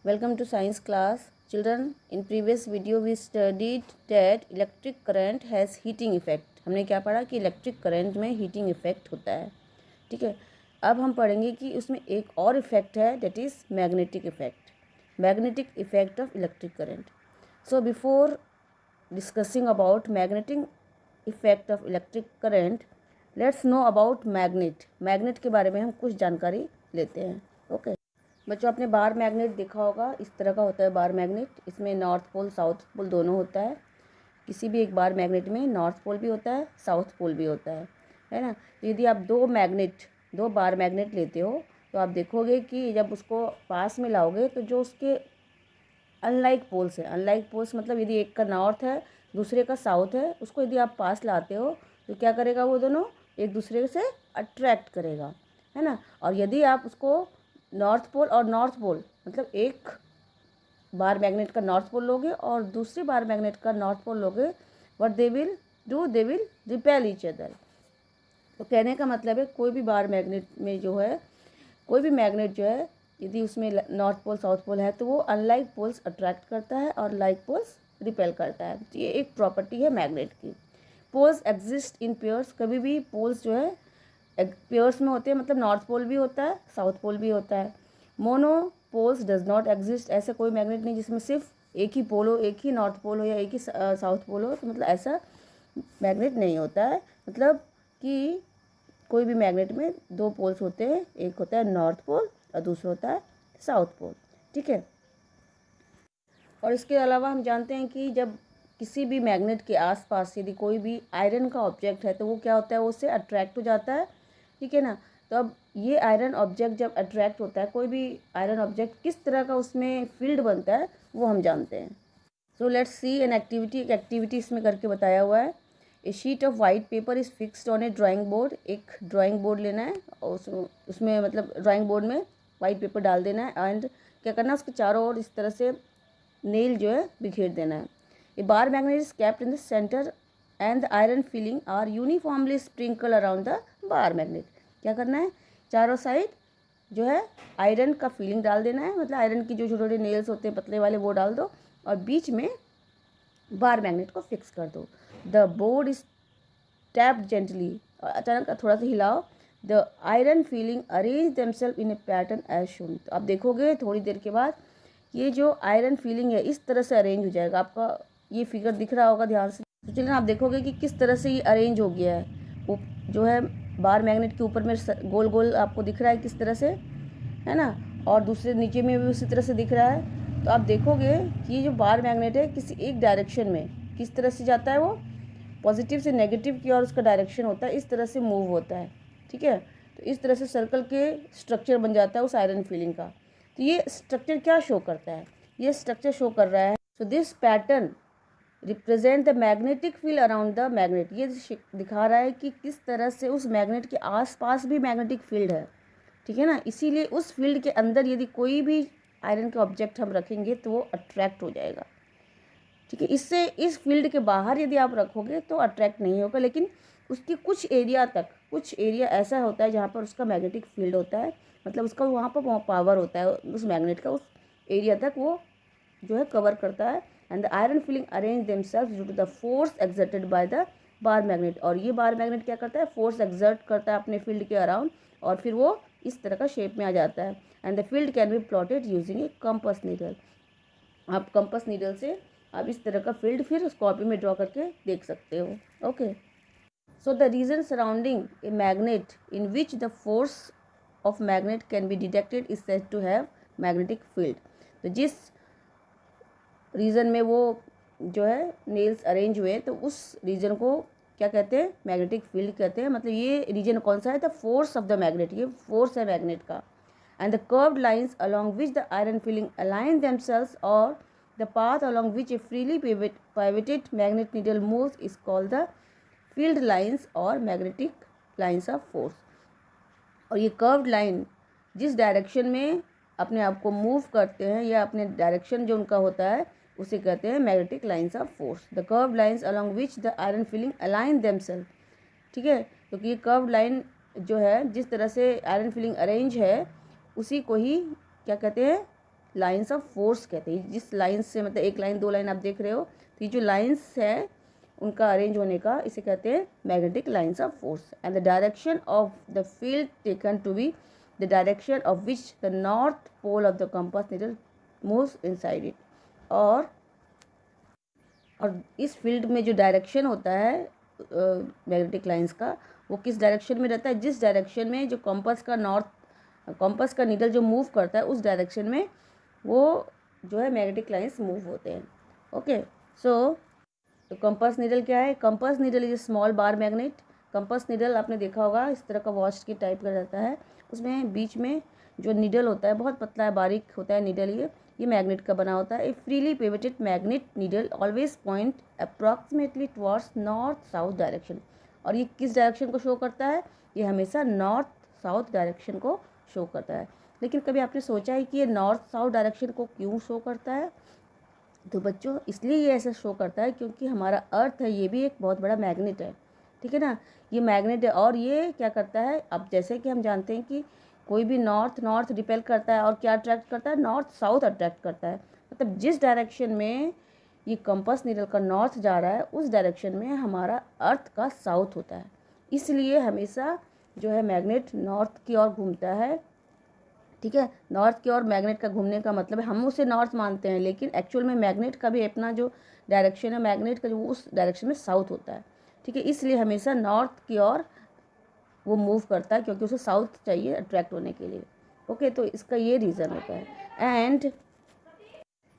Welcome to science class. Children, in previous video we studied that electric current has heating effect. हमने क्या पढ़ा कि electric current में heating effect होता है. ठीक है, अब हम पढ़ेंगे कि उसमें एक और इफेक्ट है, that is magnetic effect of electric current. So before discussing about magnetic effect of electric current, let's know about magnet के बारे में हम कुछ जानकारी लेते हैं. ओके बच्चों, आपने बार मैग्नेट देखा होगा. इस तरह का होता है बार मैग्नेट. इसमें नॉर्थ पोल साउथ पोल दोनों होता है. किसी भी एक बार मैग्नेट में नॉर्थ पोल भी होता है, साउथ पोल भी होता है ना. तो यदि आप दो बार मैग्नेट लेते हो तो आप देखोगे कि जब उसको पास में लाओगे तो जो उसके अनलाइक पोल्स मतलब यदि एक का नॉर्थ है दूसरे का साउथ है, उसको यदि आप पास लाते हो तो क्या करेगा, वो दोनों एक दूसरे से अट्रैक्ट करेगा, है ना. और यदि आप उसको नॉर्थ पोल मतलब एक बार मैग्नेट का नॉर्थ पोल लोगे और दूसरी बार मैग्नेट का नॉर्थ पोल लोगे, what they will repel each other. तो कहने का मतलब है कोई भी बार मैग्नेट में जो है, कोई भी मैग्नेट जो है, यदि उसमें नॉर्थ पोल साउथ पोल है तो वो अनलाइक पोल्स अट्रैक्ट करता है और लाइक पोल्स रिपेल करता है. तो ये एक प्रॉपर्टी है मैग्नेट की. Poles exist in pairs. कभी भी पोल्स जो है पेयर्स में होते हैं, मतलब नॉर्थ पोल भी होता है साउथ पोल भी होता है. Mono poles does not exist. ऐसा कोई मैग्नेट नहीं जिसमें सिर्फ एक ही पोल हो, एक ही नॉर्थ पोल हो या एक ही साउथ पोल हो. तो मतलब ऐसा मैग्नेट नहीं होता है. मतलब कि कोई भी मैग्नेट में दो पोल्स होते हैं, एक होता है नॉर्थ पोल और दूसरा होता है साउथ पोल. ठीक है. और इसके अलावा हम जानते हैं कि जब किसी भी मैग्नेट के आसपास यदि कोई भी आयरन का ऑब्जेक्ट है तो वो क्या होता है, वो उससे अट्रैक्ट हो जाता है. ठीक है ना. तो अब ये आयरन ऑब्जेक्ट जब अट्रैक्ट होता है, कोई भी आयरन ऑब्जेक्ट, किस तरह का उसमें फील्ड बनता है वो हम जानते हैं. So let's see an activity. एक एक्टिविटी इसमें करके बताया हुआ है. A sheet of white paper is fixed on a drawing board. एक ड्राइंग बोर्ड लेना है और उसमें मतलब ड्राइंग बोर्ड में वाइट पेपर डाल देना है एंड क्या करना है, उसके चारों ओर इस तरह से नेल जो है बिखेर देना है. A bar magnet is kept in the centre and the iron filing are uniformly sprinkle around the bar magnet. क्या करना है, चारों साइड जो है आयरन का फीलिंग डाल देना है, मतलब आयरन की जो छोटे छोटे नेल्स होते हैं पतले वाले वो डाल दो और बीच में बार मैग्नेट को फिक्स कर दो. The board is tapped gently. और अचानक थोड़ा सा हिलाओ. The iron filing arrange themself in a pattern as shown. तो आप देखोगे थोड़ी देर के बाद ये जो आयरन फीलिंग है इस तरह से अरेंज हो जाएगा. आपका ये फिगर दिख रहा होगा ध्यान से. तो चलिए आप देखोगे कि किस तरह से ये अरेंज हो गया है. वो जो है बार मैग्नेट के ऊपर में गोल गोल आपको दिख रहा है किस तरह से, है ना. और दूसरे नीचे में भी उसी तरह से दिख रहा है. तो आप देखोगे कि ये जो बार मैग्नेट है किसी एक डायरेक्शन में किस तरह से जाता है, वो पॉजिटिव से नेगेटिव की ओर उसका डायरेक्शन होता है, इस तरह से मूव होता है. ठीक है. तो इस तरह से सर्कल के स्ट्रक्चर बन जाता है उस आयरन फीलिंग का. तो ये स्ट्रक्चर क्या शो करता है, ये स्ट्रक्चर शो कर रहा है. So this pattern represent the magnetic field around the magnet. ये दिखा रहा है कि किस तरह से उस मैग्नेट के आसपास भी मैग्नेटिक फील्ड है. ठीक है ना. इसीलिए उस फील्ड के अंदर यदि कोई भी आयरन के ऑब्जेक्ट हम रखेंगे तो वो अट्रैक्ट हो जाएगा. ठीक है. इससे इस फील्ड के बाहर यदि आप रखोगे तो अट्रैक्ट नहीं होगा, लेकिन उसकी कुछ एरिया ऐसा होता है जहाँ पर उसका मैग्नेटिक फील्ड होता है, मतलब उसका वहाँ पर पावर होता है उस मैग्नेट का, उस एरिया तक वो जो है कवर करता है. And the iron filing arrange themselves due to the force exerted by the bar magnet. और ये बार मैग्नेट क्या करता है, फोर्स एक्सर्ट करता है अपने फील्ड के अराउंड और फिर वो इस तरह का शेप में आ जाता है. And the field can be plotted using A compass needle. आप कंपास नीडल से आप इस तरह का फील्ड फिर उस कॉपी में ड्रॉ करके देख सकते हो. Okay. So the region surrounding a magnet in which the force of magnet can be detected is said to have magnetic field. तो जिस रीजन में वो जो है नेल्स अरेंज हुए तो उस रीजन को क्या कहते हैं, मैग्नेटिक फील्ड कहते हैं. मतलब ये रीजन कौन सा है, the force of the magnet. ये फोर्स है मैग्नेट का. And the curved lines along which the iron filling align themselves or the path along which a freely pivoted magnet needle moves is called the field lines or magnetic lines of force. और ये curved line जिस direction में अपने आप को move करते हैं या अपने डायरेक्शन जो उनका होता है उसे कहते हैं magnetic lines of force. The curved lines along which the iron filling align themselves. ठीक है. क्योंकि तो ये कर्व्ड लाइन जो है जिस तरह से आयरन फिलिंग अरेंज है उसी को ही क्या कहते हैं, लाइन्स ऑफ फोर्स कहते हैं। जिस लाइन से, मतलब एक लाइन, दो लाइन आप देख रहे हो, तो ये जो लाइन्स है उनका अरेंज होने का, इसे कहते हैं magnetic lines of force. And the direction of the field taken to be the direction of which the north pole of the compass needle moves inside it. और इस फील्ड में जो डायरेक्शन होता है मैग्नेटिक लाइंस का, वो किस direction में रहता है, जिस डायरेक्शन में जो कंपास का नीडल जो मूव करता है उस डायरेक्शन में वो जो है मैग्नेटिक लाइंस मूव होते हैं। ओके, सो तो कंपास नीडल क्या है, compass needle is small bar magnet. Compass needle आपने देखा होगा इस तरह का वॉच के टाइप का रहता है, उसमें बीच में जो नीडल होता है बहुत पतला है, बारीक होता है नीडल, ये मैग्नेट का बना होता है। ए freely pivoted magnet needle always point approximately towards north south direction. और ये किस डायरेक्शन को शो करता है, ये हमेशा नॉर्थ साउथ डायरेक्शन को शो करता है। लेकिन कभी आपने सोचा है कि ये नॉर्थ साउथ डायरेक्शन को क्यों शो करता है? तो बच्चों इसलिए ये ऐसा शो करता है क्योंकि हमारा अर्थ है ये भी एक बहुत बड़ा मैग्नेट है, ठीक है ना। ये मैग्नेट है और ये क्या करता है, अब जैसे कि हम जानते हैं कि कोई भी नॉर्थ रिपेल करता है और क्या अट्रैक्ट करता है, नॉर्थ साउथ अट्रैक्ट करता है। मतलब जिस डायरेक्शन में ये कंपास नीडल का नॉर्थ जा रहा है उस डायरेक्शन में हमारा अर्थ का साउथ होता है। इसलिए हमेशा जो है मैग्नेट नॉर्थ की ओर घूमता है, ठीक है। नॉर्थ की ओर मैग्नेट का घूमने का मतलब है, हम उसे नॉर्थ मानते हैं लेकिन एक्चुअल में मैग्नेट का भी अपना जो डायरेक्शन है मैग्नेट का, जो उस डायरेक्शन में साउथ होता है, ठीक है। इसलिए हमेशा नॉर्थ की ओर वो मूव करता है क्योंकि उसे साउथ चाहिए अट्रैक्ट होने के लिए। ओके, तो इसका ये रीज़न होता है।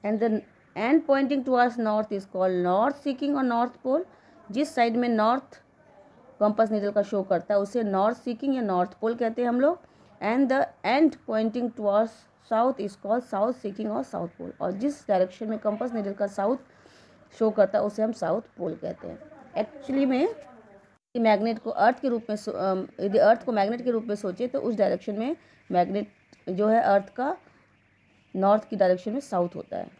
The end pointing towards north is called north seeking और नॉर्थ पोल। जिस साइड में नॉर्थ कंपास नीडल का शो करता है उसे नॉर्थ सीकिंग या नॉर्थ पोल कहते हैं हम लोग। And the and pointing towards south is called south seeking और साउथ पोल। और जिस डायरेक्शन में कंपास नीडल का साउथ शो करता है उसे हम साउथ पोल कहते हैं। एक्चुअली में मैग्नेट को अर्थ के रूप में यदि अर्थ को मैग्नेट के रूप में सोचे तो उस डायरेक्शन में मैग्नेट जो है अर्थ का नॉर्थ की डायरेक्शन में साउथ होता है।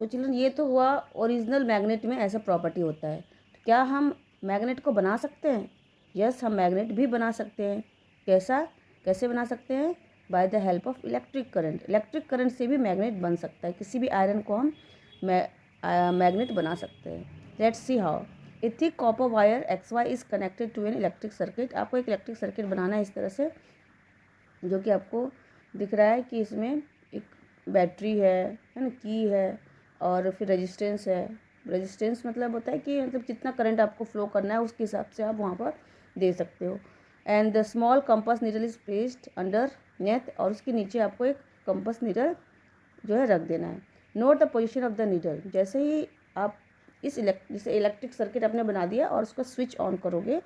तो चिल्ड्रन ये तो हुआ ओरिजिनल मैग्नेट में ऐसा प्रॉपर्टी होता है। तो क्या हम मैग्नेट को बना सकते हैं? यस, हम मैग्नेट भी बना सकते हैं। कैसे बना सकते हैं? By the help of electric current. Electric current से भी मैग्नेट बन सकता है, किसी भी आयरन को हम मैग्नेट बना सकते हैं। Let's see how. A thick copper wire XY is connected to an electric circuit. आपको एक इलेक्ट्रिक सर्किट बनाना है इस तरह से, जो कि आपको दिख रहा है कि इसमें एक बैटरी है ना, की है, और फिर रेजिस्टेंस है। रेजिस्टेंस मतलब होता है कि मतलब कितना करंट आपको फ्लो करना है उसके हिसाब से आप वहाँ पर दे सकते हो। And the small compass needle is placed underneath, और उसके नीचे आपको एक कंपास नीडल जो है रख देना है। Note the position of the needle. जैसे ही आप जैसे इलेक्ट्रिक सर्किट आपने बना दिया और उसका स्विच ऑन करोगे,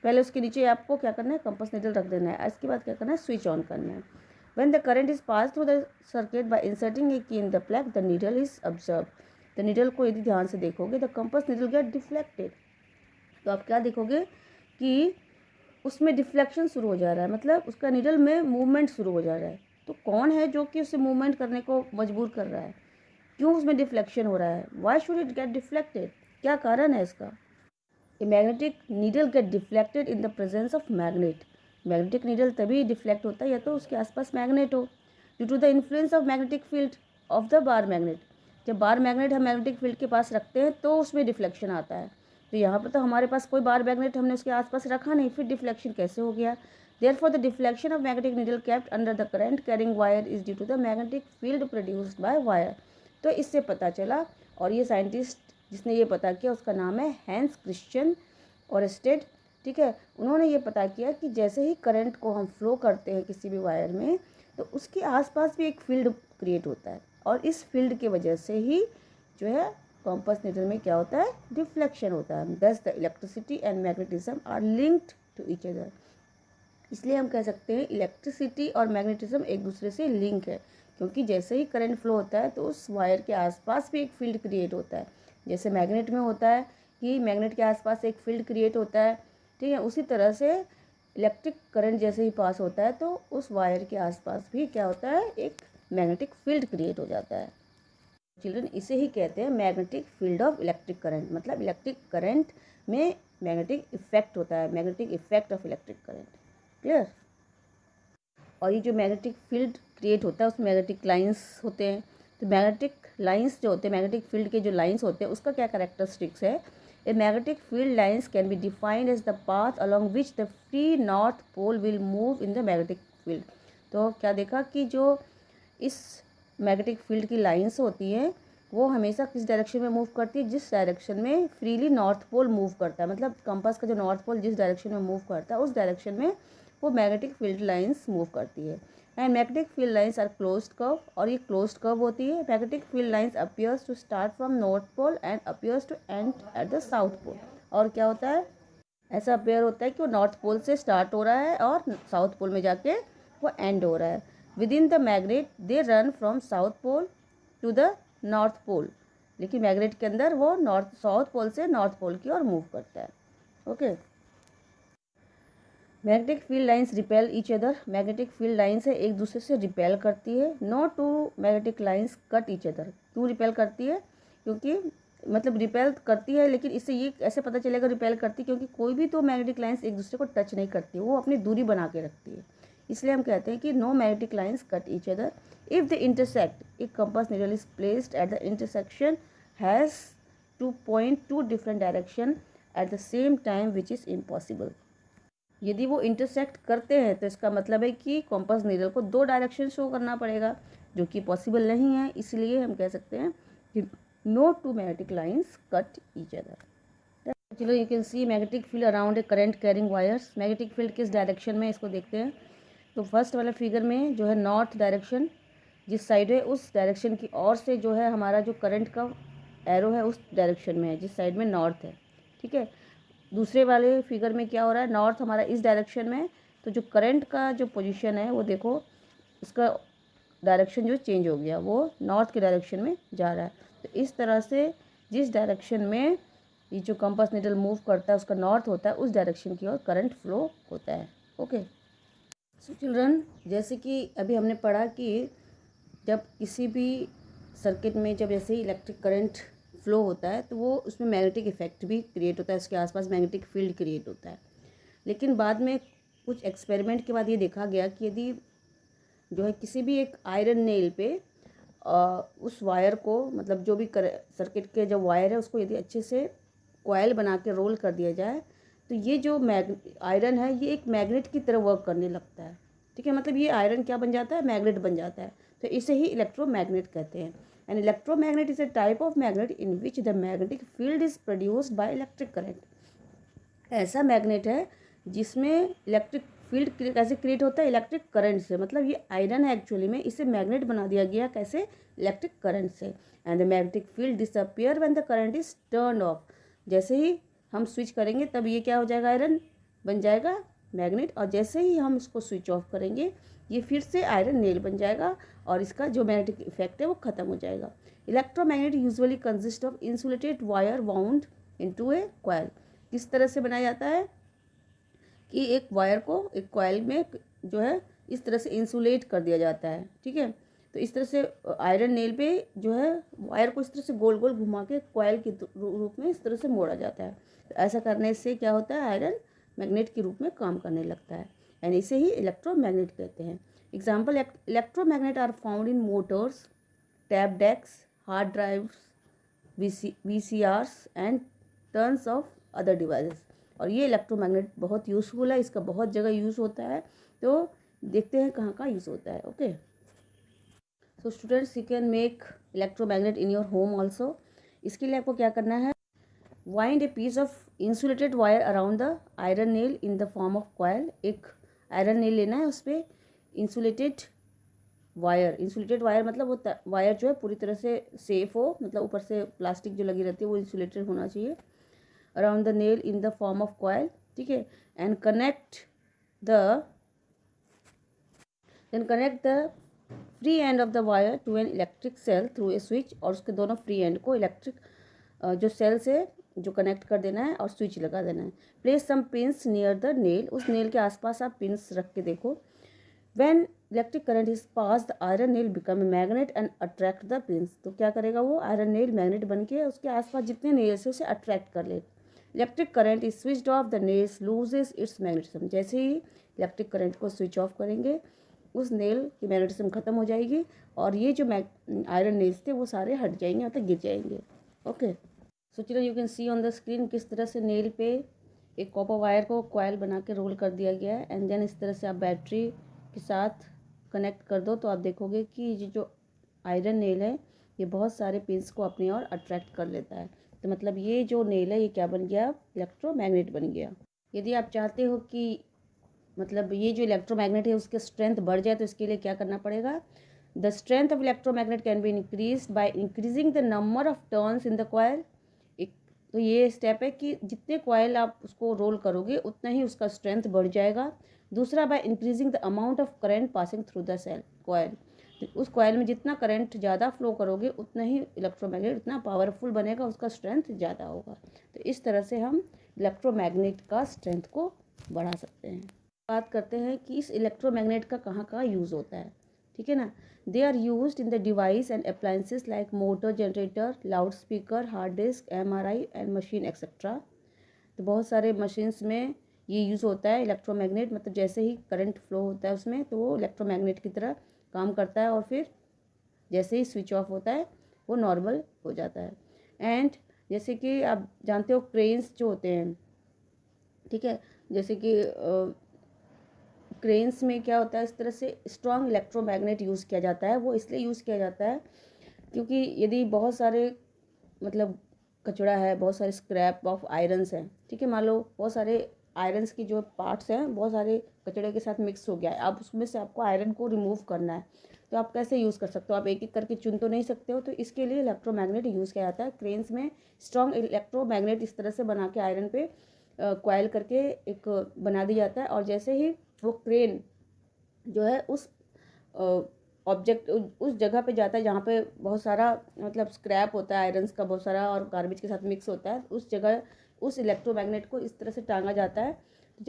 पहले उसके नीचे आपको क्या करना है, कंपास नीडल रख देना है। इसके बाद क्या करना है, स्विच ऑन करना है। When the current is passed through the circuit by inserting a key in the plug, the needle is observed. The needle को यदि ध्यान से देखोगे, the compass needle get deflected. तो आप क्या देखोगे कि उसमें डिफ्लेक्शन शुरू हो जा रहा है, मतलब उसका नीडल में मूवमेंट शुरू हो जा रहा है। तो कौन है जो कि उसे मूवमेंट करने को मजबूर कर रहा है? क्यों उसमें डिफ्लेक्शन हो रहा है? Why should it get deflected? क्या कारण है इसका? A magnetic needle get deflected in the presence of magnet. Magnetic needle तभी डिफ्लेक्ट होता है या तो उसके आसपास मैग्नेट हो, due to the influence of magnetic field of the bar magnet. जब बार मैग्नेट हम मैग्नेटिक फील्ड के पास रखते हैं तो उसमें डिफ्लेक्शन आता है। तो यहाँ पर तो हमारे पास कोई बार मैग्नेट हमने उसके आसपास रखा नहीं, फिर डिफ्लेक्शन कैसे हो गया? Therefore, the deflection of magnetic needle kept under the current carrying wire is due to the magnetic field produced by wire. तो इससे पता चला, और ये साइंटिस्ट जिसने ये पता किया उसका नाम है हैंस क्रिश्चियन ओरस्टेड, ठीक है। उन्होंने ये पता किया कि जैसे ही करंट को हम फ्लो करते हैं किसी भी वायर में, तो उसके आसपास भी एक फील्ड क्रिएट होता है, और इस फील्ड की वजह से ही जो है कंपास नीडल में क्या होता है, डिफ्लेक्शन होता है। Thus the electricity and magnetism are linked to each other. इसलिए हम कह सकते हैं इलेक्ट्रिसिटी और मैग्नेटिज्म एक दूसरे से लिंक है, क्योंकि जैसे ही करंट फ्लो होता है तो उस वायर के आसपास भी एक फील्ड क्रिएट होता है। जैसे मैग्नेट में होता है कि मैग्नेट के आसपास एक फील्ड क्रिएट होता है, ठीक है, उसी तरह से इलेक्ट्रिक करंट जैसे ही पास होता है तो उस वायर के आसपास भी क्या होता है, एक मैग्नेटिक फील्ड क्रिएट हो जाता है। चिल्ड्रन, इसे ही कहते हैं magnetic field of electric current. मतलब इलेक्ट्रिक करंट में मैग्नेटिक इफेक्ट होता है, magnetic effect of electric current. Clear? और ये जो मैग्नेटिक फील्ड क्रिएट होता है, उसमें मैग्नेटिक लाइंस होते हैं। तो मैग्नेटिक लाइंस जो होते हैं, मैग्नेटिक फील्ड के जो लाइंस होते हैं, उसका क्या कैरेक्टरिस्टिक्स है? A magnetic field lines can be defined as the path along which the free north pole will move in the magnetic field. तो क्या देखा कि जो इस मैग्नेटिक फील्ड की लाइंस होती हैं वो हमेशा किस डायरेक्शन में मूव करती है? जिस डायरेक्शन में फ्रीली नॉर्थ पोल मूव करता है, मतलब कंपास का जो नॉर्थ पोल जिस डायरेक्शन में मूव करता है उस डायरेक्शन में वो मैग्नेटिक फील्ड लाइंस मूव करती है। And magnetic field lines are closed curve, और ये क्लोज्ड कर्व होती है। Magnetic field lines appears to start from north pole and appears to end at the south pole. और क्या होता है? ऐसा अपेयर होता है कि वो नॉर्थ पोल से स्टार्ट हो रहा है और साउथ पोल में जाके वो एंड हो रहा है। Within the magnet they run from south pole to the north pole, लेकिन मैग्नेट के अंदर वो नॉर्थ साउथ पोल से नॉर्थ पोल की ओर मूव करता है। Okay, magnetic field lines repel each other. Magnetic field lines है एक दूसरे से रिपेल करती है। No two magnetic lines cut each other. क्यों रिपेल करती है? क्योंकि मतलब रिपेल करती है, लेकिन इससे ये ऐसे पता चलेगा रिपेल करती है क्योंकि कोई भी तो मैग्नेटिक लाइंस एक दूसरे को टच नहीं करती, वो अपनी दूरी बना के रखती है। इसलिए हम कहते हैं कि no magnetic lines cut each other if they intersect. एक compass needle is placed at the intersection has to point to different direction at the same time which is impossible. यदि वो इंटरसेक्ट करते हैं तो इसका मतलब है कि कंपास नीडल को दो डायरेक्शन शो करना पड़ेगा, जो कि पॉसिबल नहीं है। इसलिए हम कह सकते हैं कि no two magnetic lines cut each other. चलो, you can see magnetic field around a current carrying wires. Magnetic field किस डायरेक्शन में, इसको देखते हैं। तो फर्स्ट वाला फिगर में जो है नॉर्थ डायरेक्शन जिस साइड है उस डायरेक्शन की ओर से जो है हमारा जो करंट का एरो है उस डायरेक्शन में है, जिस साइड में नॉर्थ है। ठीक है, दूसरे वाले फिगर में क्या हो रहा है? नॉर्थ हमारा इस डायरेक्शन में है, तो जो करंट का जो पोजीशन है वो देखो, उसका डायरेक्शन जो चेंज हो गया, वो नॉर्थ के डायरेक्शन में जा रहा है। तो इस तरह से जिस डायरेक्शन में ये जो कंपास नीडल मूव करता है उसका नॉर्थ होता है, उस डायरेक्शन की ओर करंट फ्लो होता है। ओके, सो चिल्ड्रन, जैसे कि अभी हमने पढ़ा कि जब किसी भी सर्किट में जब जैसे इलेक्ट्रिक करंट फ्लो होता है तो वो उसमें मैग्नेटिक इफेक्ट भी क्रिएट होता है, उसके आसपास मैग्नेटिक फील्ड क्रिएट होता है। लेकिन बाद में कुछ एक्सपेरिमेंट के बाद ये देखा गया कि यदि जो है किसी भी एक आयरन नेल पे उस वायर को, मतलब जो भी सर्किट के जो वायर है उसको यदि अच्छे से कॉयल बना के रोल कर दिया जाए तो ये जो आयरन है ये एक मैग्नेट की तरह वर्क करने लगता है। ठीक है, मतलब ये आयरन क्या बन जाता है? मैग्नेट बन जाता है। तो इसे ही इलेक्ट्रोमैग्नेट कहते हैं। And electromagnet is a type of magnet in which the magnetic field is produced by electric current. ऐसा मैग्नेट है जिसमें इलेक्ट्रिक फील्ड कैसे क्रिएट होता है? इलेक्ट्रिक करंट से। मतलब ये आयरन है एक्चुअली में, इसे मैग्नेट बना दिया गया कैसे? इलेक्ट्रिक करंट से। And the magnetic field disappear when the current is turn off. जैसे ही हम स्विच करेंगे तब ये क्या हो जाएगा? आयरन बन जाएगा मैग्नेट, और जैसे ही हम इसको स्विच ऑफ करेंगे ये फिर से आयरन नेल बन जाएगा और इसका जो मैग्नेटिक इफेक्ट है वो खत्म हो जाएगा। Electromagnet usually consist of insulated wire wound into A coil. किस तरह से बनाया जाता है कि एक वायर को एक कॉइल में जो है इस तरह से इंसुलेट कर दिया जाता है। ठीक है, तो इस तरह से आयरन नेल पे जो है वायर को इस तरह से गोल गोल घुमा के कॉइल के रूप में इस तरह से मोड़ा जाता है। तो ऐसा करने से क्या होता है? आयरन मैग्नेट के रूप में काम करने लगता है, एंड इसे ही इलेक्ट्रोमैग्नेट कहते हैं। Example, electromagnet are found in motors, tape decks, hard drives, VCRs and turns of other devices. और ये इलेक्ट्रोमैग्नेट बहुत यूज़फुल है, इसका बहुत जगह यूज़ होता है। तो देखते हैं कहाँ कहाँ यूज़ होता है। Okay, so students, you can make electromagnet in your home also. इसके लिए आपको क्या करना है? Wind a piece of insulated wire around the iron nail in the form of coil. एक आयरन नेल लेना है, उस पर इंसुलेटेड वायर मतलब वो वायर जो है पूरी तरह से सेफ हो, मतलब ऊपर से प्लास्टिक जो लगी रहती है वो इंसुलेटेड होना चाहिए। Around the nail in the form of coil. ठीक है, and connect the free end of the wire to an electric cell through a switch. और उसके दोनों फ्री एंड को इलेक्ट्रिक जो सेल से जो कनेक्ट कर देना है और स्विच लगा देना है। Place some pins near the nail. उस नेल के आसपास आप पिंस रख के देखो। When electric current is pass the iron nail become a magnet and attract the pins. तो क्या करेगा वो? आयरन नेल मैग्नेट बन के उसके आसपास जितने नेल्स है उसे अट्रैक्ट कर ले। Electric current is switched off the nails loses it's magnetism. जैसे ही इलेक्ट्रिक करंट को स्विच ऑफ करेंगे उस नेल की मैग्नेटिज्म ख़त्म हो जाएगी और ये जो आयरन नेल्स थे वो सारे हट जाएंगे, मतलब गिर जाएंगे। Okay, so children you can C on the screen किस तरह से नेल पे एक कॉपर वायर को कॉयल बना के रोल कर दिया गया है, एंड देन इस तरह से आप बैटरी के साथ कनेक्ट कर दो तो आप देखोगे कि ये जो आयरन नेल है ये बहुत सारे पिंस को अपनी ओर अट्रैक्ट कर लेता है। तो मतलब ये जो नेल है ये क्या बन गया, इलेक्ट्रोमैग्नेट बन गया। यदि आप चाहते हो कि मतलब ये जो इलेक्ट्रोमैग्नेट है उसकी स्ट्रेंथ बढ़ जाए तो इसके लिए क्या करना पड़ेगा, the strength of electromagnet can be increase by increasing the number of turns in the coil. एक तो ये स्टेप है कि जितने कॉयल आप उसको रोल करोगे उतना ही उसका स्ट्रेंथ बढ़ जाएगा। दूसरा, by increasing the amount of current passing through the cell coil, उस कॉयल में जितना करंट ज़्यादा फ्लो करोगे उतना ही इलेक्ट्रोमैग्नेट उतना पावरफुल बनेगा, उसका स्ट्रेंथ ज़्यादा होगा। तो इस तरह से हम इलेक्ट्रोमैग्नेट का स्ट्रेंथ को बढ़ा सकते हैं। बात करते हैं कि इस इलेक्ट्रोमैग्नेट का कहाँ कहाँ यूज़ होता है, ठीक है ना। They are used in the device and appliances like motor, generator, loud speaker, hard disk, MRI and machine etcetera. तो बहुत सारे मशीन्स में ये यूज़ होता है इलेक्ट्रोमैग्नेट, मतलब जैसे ही करंट फ्लो होता है उसमें तो वो इलेक्ट्रोमैग्नेट की तरह काम करता है और फिर जैसे ही स्विच ऑफ होता है वो नॉर्मल हो जाता है। एंड जैसे कि आप जानते हो क्रेन्स जो होते हैं, ठीक है, जैसे कि क्रेन्स में क्या होता है, इस तरह से स्ट्रॉन्ग इलेक्ट्रोमैग्नेट यूज़ किया जाता है। वो इसलिए यूज़ किया जाता है क्योंकि यदि बहुत सारे मतलब कचरा है, बहुत सारे स्क्रैप ऑफ आयरन्स हैं, ठीक है, मान लो बहुत सारे आयरन्स की जो पार्ट्स हैं बहुत सारे कचड़े के साथ मिक्स हो गया है, अब उसमें से आपको आयरन को रिमूव करना है तो आप कैसे यूज़ कर सकते हो, आप एक एक करके चुन तो नहीं सकते हो, तो इसके लिए इलेक्ट्रोमैग्नेट यूज़ किया जाता है। क्रेन्स में स्ट्रॉन्ग इलेक्ट्रोमैग्नेट इस तरह से बना के आयरन पे कॉयल करके एक बना दिया जाता है और जैसे ही वो क्रेन जो है उस ऑब्जेक्ट उस जगह पे जाता है जहाँ पे बहुत सारा मतलब स्क्रैप होता है आयरन्स का बहुत सारा और गार्बेज के साथ मिक्स होता है, उस जगह उस इलेक्ट्रोमैग्नेट को इस तरह से टांगा जाता है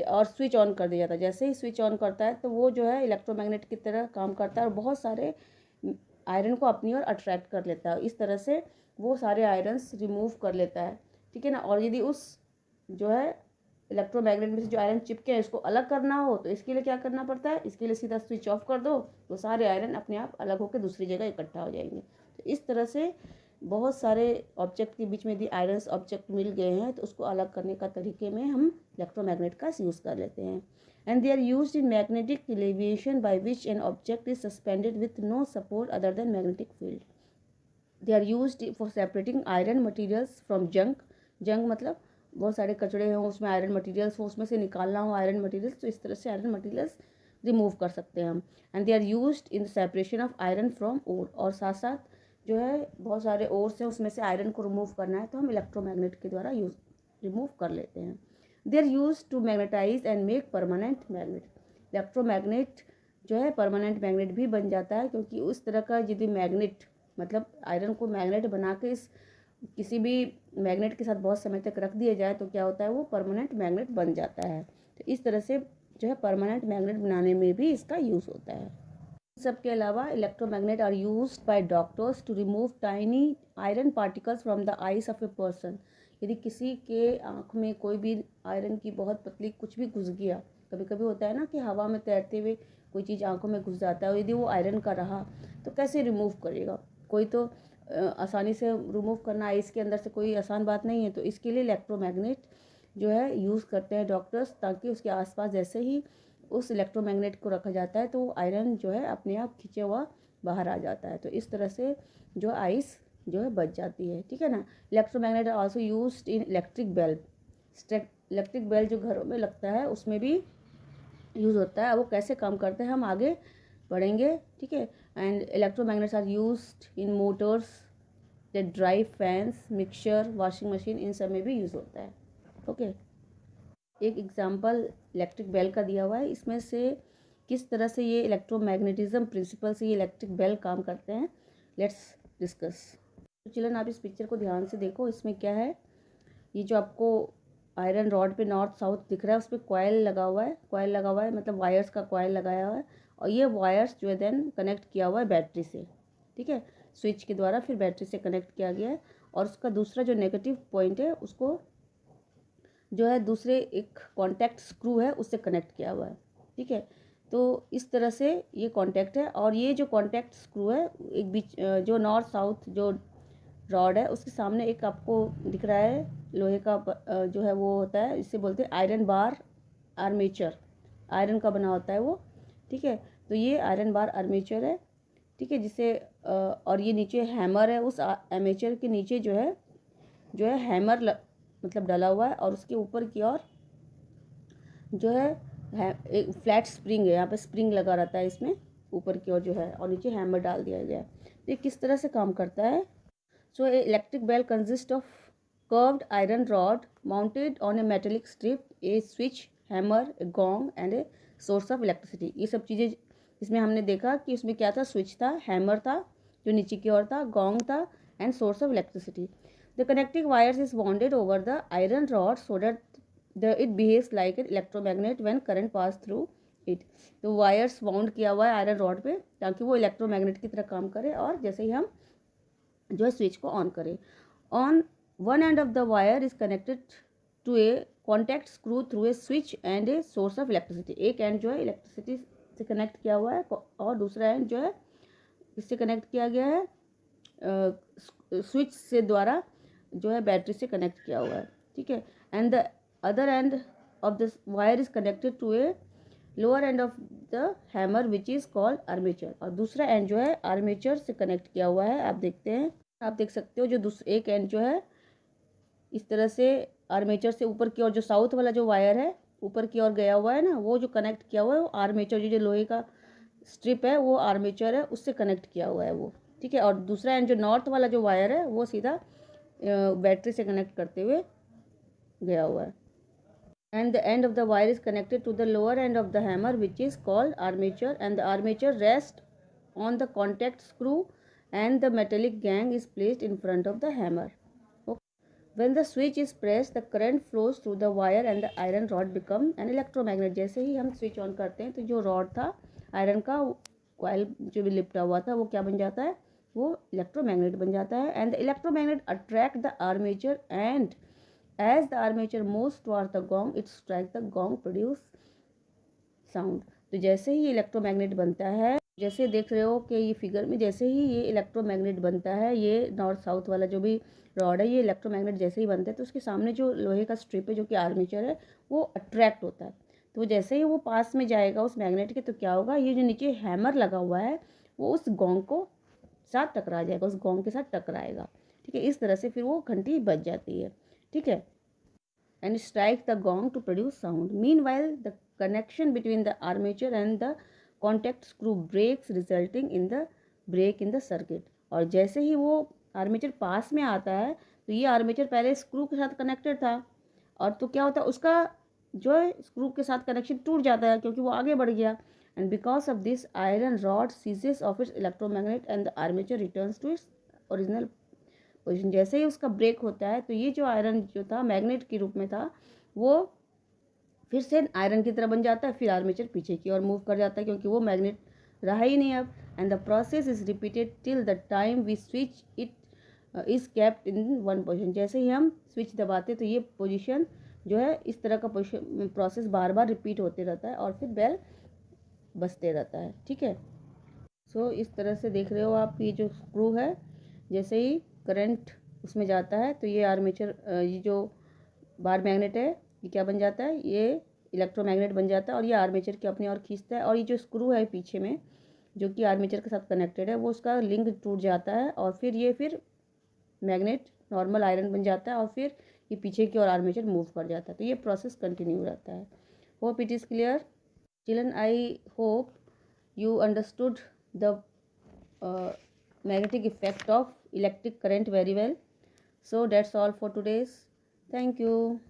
और स्विच ऑन कर दिया जाता है। जैसे ही स्विच ऑन करता है तो वो जो है इलेक्ट्रोमैग्नेट की तरह काम करता है और बहुत सारे आयरन को अपनी ओर अट्रैक्ट कर लेता है। इस तरह से वो सारे आयरन्स रिमूव कर लेता है, ठीक है ना। और यदि उस जो है इलेक्ट्रोमैग्नेट में से जो आयरन चिपके हैं इसको अलग करना हो तो इसके लिए क्या करना पड़ता है, इसके लिए सीधा स्विच ऑफ कर दो तो सारे आयरन अपने आप अलग होकर दूसरी जगह इकट्ठा हो जाएंगे। तो इस तरह से बहुत सारे ऑब्जेक्ट के बीच में यदि आयरन्स ऑब्जेक्ट मिल गए हैं तो उसको अलग करने का तरीके में हम इलेक्ट्रोमैग्नेट का यूज़ कर लेते हैं। And they are used in magnetic elevation by which an object is suspended with no support other than magnetic field. They are used for separating iron materials from junk. Junk मतलब बहुत सारे कचड़े हों उसमें iron materials हो उसमें से निकालना हो आयरन मटीरियल्स, तो इस तरह से आयरन मटीरियल्स रिमूव कर सकते हैं हम। And they are used in the separation of iron from ore, और साथ साथ जो है बहुत सारे ओर्स हैं उसमें से आयरन को रिमूव करना है तो हम इलेक्ट्रोमैग्नेट के द्वारा रिमूव कर लेते हैं। They are use to magnetize and make permanent magnet. Electromagnet जो है परमानेंट मैग्नेट भी बन जाता है क्योंकि उस तरह का यदि मैग्नेट मतलब आयरन को मैग्नेट बना के इस किसी भी मैग्नेट के साथ बहुत समय तक रख दिया जाए तो क्या होता है वो परमानेंट मैग्नेट बन जाता है। तो इस तरह से जो है परमानेंट मैग्नेट बनाने में भी इसका यूज़ होता है। सबके अलावा electromagnet are used by doctors to remove tiny iron particles from the eyes of a person. यदि किसी के आँख में कोई भी आयरन की बहुत पतली कुछ भी घुस गया, कभी कभी होता है ना कि हवा में तैरते हुए कोई चीज़ आँखों में घुस जाता है, यदि वो आयरन का रहा तो कैसे रिमूव करेगा, कोई तो आसानी से रिमूव करना आइस के अंदर से कोई आसान बात नहीं है। तो इसके लिए इलेक्ट्रोमैग्नेट जो है यूज़ करते हैं डॉक्टर्स, ताकि उसके आसपास जैसे ही उस इलेक्ट्रोमैग्नेट को रखा जाता है तो आयरन जो है अपने आप खींचा हुआ बाहर आ जाता है। तो इस तरह से जो आइस जो है बच जाती है, ठीक है ना। Electromagnet are also used in electric bulb. Electric bulb जो घरों में लगता है उसमें भी यूज़ होता है। वो कैसे काम करते हैं हम आगे पढ़ेंगे, ठीक है। And electromagnets are used in motors that drive fans, mixer, washing machine, इन सब में भी यूज़ होता है। ओके, एक एग्जांपल इलेक्ट्रिक बेल का दिया हुआ है, इसमें से किस तरह से ये इलेक्ट्रोमैग्नेटिज्म प्रिंसिपल से ये इलेक्ट्रिक बेल काम करते हैं, लेट्स डिस्कस। तो चिल्ड्रन आप इस पिक्चर को ध्यान से देखो, इसमें क्या है, ये जो आपको आयरन रॉड पे नॉर्थ साउथ दिख रहा है उस पर कॉयल लगा हुआ है, कॉयल लगा हुआ है मतलब वायर्स का कॉयल लगाया हुआ है और ये वायर्स जो है देन कनेक्ट किया हुआ है बैटरी से, ठीक है, स्विच के द्वारा फिर बैटरी से कनेक्ट किया गया है और उसका दूसरा जो नेगेटिव पॉइंट है उसको जो है दूसरे एक कॉन्टैक्ट स्क्रू है उससे कनेक्ट किया हुआ है, ठीक है। तो इस तरह से ये कॉन्टैक्ट है। और ये जो कॉन्टैक्ट स्क्रू है एक बीच जो नॉर्थ साउथ जो रॉड है उसके सामने एक आपको दिख रहा है लोहे का जो है वो होता है, इससे बोलते हैं आयरन बार आर्मेचर, आयरन का बना होता है वो, ठीक है। तो ये आयरन बार आर्मेचर है, ठीक है, जिसे और ये नीचे हैमर है, उस आर्मेचर के नीचे जो है हैमर मतलब डला हुआ है, और उसके ऊपर की ओर जो है एक फ्लैट स्प्रिंग है, यहाँ पे स्प्रिंग लगा रहता है इसमें ऊपर की ओर जो है, और नीचे हैमर डाल दिया गया है। तो ये किस तरह से काम करता है? So a electric bell consist of curved iron rod mounted on a metallic strip, a switch, hammer, a gong and a source of electricity। ये सब चीज़ें इसमें हमने देखा कि उसमें क्या था, स्विच था, हैमर था जो नीचे की ओर था, गोंग था and source of electricity. The connecting wires is bonded over the iron rod so that it behaves like an electromagnet when current pass through it. तो वायर्स बाउंड किया हुआ है आयरन रॉड पे ताकि वो इलेक्ट्रोमैग्नेट की तरह काम करे, और जैसे ही हम जो है स्विच को ऑन करें। On one end of the wire is connected to a contact screw through a switch and a source of electricity। एक एंड जो है इलेक्ट्रिसिटी से कनेक्ट किया हुआ है और दूसरा एंड जो है इससे कनेक्ट किया गया है स्विच से द्वारा जो है बैटरी से कनेक्ट किया हुआ है, ठीक है। And the other end of the wire is connected to a lower end of the hammer which is called armature. और दूसरा एंड जो है आर्मेचर से कनेक्ट किया हुआ है। आप देखते हैं, आप देख सकते हो जो दूसरा एक एंड जो है इस तरह से आर्मेचर से ऊपर की ओर जो साउथ वाला जो वायर है ऊपर की ओर गया हुआ है ना, वो जो कनेक्ट किया हुआ है वो आर्मेचर, जो लोहे का स्ट्रिप है वो आर्मेचर है, उससे कनेक्ट किया हुआ है वो, ठीक है। और दूसरा एंड जो नॉर्थ वाला जो वायर है वो सीधा बैटरी से कनेक्ट करते हुए गया हुआ है। And the end of the wire is connected to the lower end of the hammer which is called armature and the armature rest on the contact screw and the metallic gong is placed in front of the hammer. When the switch is pressed, the current flows through the wire and the iron rod become an electromagnet। जैसे ही हम switch on करते हैं तो जो rod था iron का coil जो भी लिपटा हुआ था वो क्या बन जाता है, वो इलेक्ट्रोमैग्नेट बन जाता है। And the electromagnet attract the armature and as the armature moves toward the gong it strike the gong produce sound. तो जैसे ही इलेक्ट्रोमैग्नेट बनता है, जैसे देख रहे हो कि ये फिगर में, जैसे ही ये इलेक्ट्रोमैग्नेट बनता है, ये नॉर्थ साउथ वाला जो भी रॉड है ये इलेक्ट्रोमैग्नेट जैसे ही बनता है तो उसके सामने जो लोहे का स्ट्रिप है जो कि आर्मेचर है वो अट्रैक्ट होता है। तो जैसे ही वो पास में जाएगा उस मैग्नेट के, तो क्या होगा, ये जो नीचे हैमर लगा हुआ है वो उस गोंग को साथ टकरा जाएगा, उस गोंग के साथ टकराएगा, ठीक है। इस तरह से फिर वो घंटी बज जाती है, ठीक है, and strike the gong to produce sound। Meanwhile, the connection between the armature and the contact screw breaks, resulting in the break in the circuit। और जैसे ही वो आर्मेचर पास में आता है तो ये आर्मेचर पहले स्क्रू के साथ कनेक्टेड था, और तो क्या होता है उसका जो है स्क्रू के साथ कनेक्शन टूट जाता है क्योंकि वो आगे बढ़ गया। And because of this iron rod ceases of its electromagnet and the armature returns to its original position. जैसे ही उसका ब्रेक होता है तो ये जो आयरन जो था मैग्नेट के रूप में था वो फिर से आयरन की तरह बन जाता है, फिर आर्मेचर पीछे की ओर मूव कर जाता है क्योंकि वो मैग्नेट रहा ही नहीं अब। And the process is repeated till the time we switch it is kept in one position. जैसे ही हम स्विच दबाते तो ये पोजीशन जो है इस तरह का प्रोसेस बार बार रिपीट होते रहता है और फिर बेल बजते रहता है, ठीक है। सो इस तरह से देख रहे हो आप, ये जो स्क्रू है जैसे ही करंट उसमें जाता है तो ये आर्मेचर ये जो बार मैग्नेट है ये क्या बन जाता है, ये इलेक्ट्रोमैग्नेट बन जाता है और ये आर्मेचर की अपनी ओर खींचता है। और ये जो स्क्रू है पीछे में जो कि आर्मेचर के साथ कनेक्टेड है वो उसका लिंक टूट जाता है और फिर मैग्नेट नॉर्मल आयरन बन जाता है और फिर ये पीछे की ओर आर्मेचर मूव कर जाता है। तो ये प्रोसेस कंटिन्यू रहता है। Hope it is clear children. I hope you understood the magnetic effect of electric current very well. So that's all for today's. Thank you.